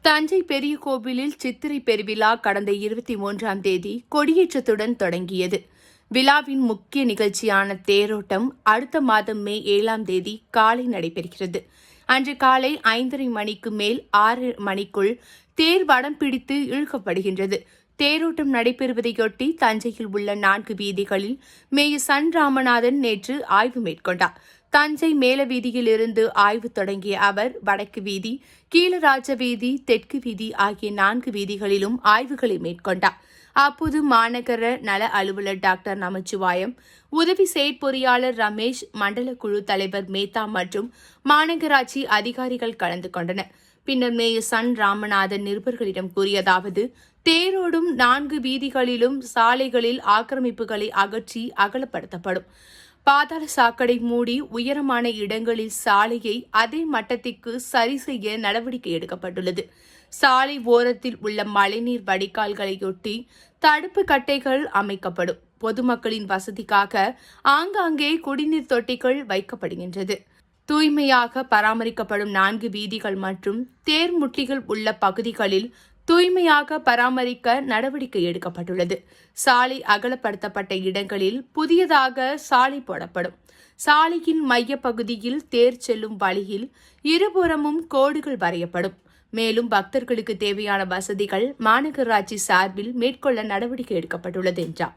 தஞ்சை பெரிய கோவிலில் சித்திரை பெருவிழா கடந்த 23ஆம் தேதி கொடியேற்றத்துடன் தொடங்கியது. விழாவின் முக்கிய நிகழ்ச்சியான தேரோட்டம் அடுத்த மாதம் மே 7ஆம் தேதி காலை நடைபெறுகிறது. அன்று காலை 5:30 மணிக்கு மேல் 6 மணிக்குள் தேர் வடம் பிடித்து இழுக்கப்படுகின்றது. தேரோட்டம் நடைபெறுவதையொட்டி தஞ்சையில் உள்ள 4 வீதிகளில் மேயர் சன் ராமநாதன் நேற்று ஆய்வு மேற்கொண்டார். தஞ்சை மேல வீதியிலிருந்து ஆய்வு தொடங்கிய அவர் வடக்கு வீதி, கீழராஜ வீதி, தெற்கு வீதி ஆகிய 4 வீதிகளிலும் ஆய்வுகளை மேற்கொண்டார். அப்போது மாநகர நல அலுவலர் டாக்டர் நமச்சிவாயம், உதவி செயற்பொறியாளர் ரமேஷ், மண்டல குழு தலைவர் மேத்தா மற்றும் மாநகராட்சி அதிகாரிகள் கலந்து கொண்டனர். பின்னர் மேயர் சன் ராமநாதன் நிருபர்களிடம் கூறியதாவது: தேரோடும் 4 வீதிகளிலும் சாலைகளில் ஆக்கிரமிப்புகளை அகற்றி அகலப்படுத்தப்படும். பாதாள சாக்கடை மூடி உயரமான இடங்களில் சாலையை அதே மட்டத்திற்கு சரி செய்ய நடவடிக்கை எடுக்கப்பட்டுள்ளது. சாலை ஓரத்தில் உள்ள மழைநீர் வடிகால்களையொட்டி தடுப்பு கட்டைகள் அமைக்கப்படும். பொதுமக்களின் வசதிக்காக ஆங்காங்கே குடிநீர் தொட்டிகள் வைக்கப்படுகின்றது. தூய்மையாக பராமரிக்கப்படும் 4 வீதிகள் மற்றும் தேர் முட்டிகள் உள்ள பகுதிகளில் தூய்மையாக பராமரிக்க நடவடிக்கை எடுக்கப்பட்டுள்ளது. சாலை அகலப்படுத்தப்பட்ட இடங்களில் புதியதாக சாலை போடப்படும். சாலையின் மையப்பகுதியில் தேர் செல்லும் வழியில் இருபுறமும் கோடுகள் வரையப்படும். மேலும் பக்தர்களுக்கு தேவையான வசதிகள் மாநகராட்சி சார்பில் மேற்கொள்ள நடவடிக்கை எடுக்கப்பட்டுள்ளது என்றார்.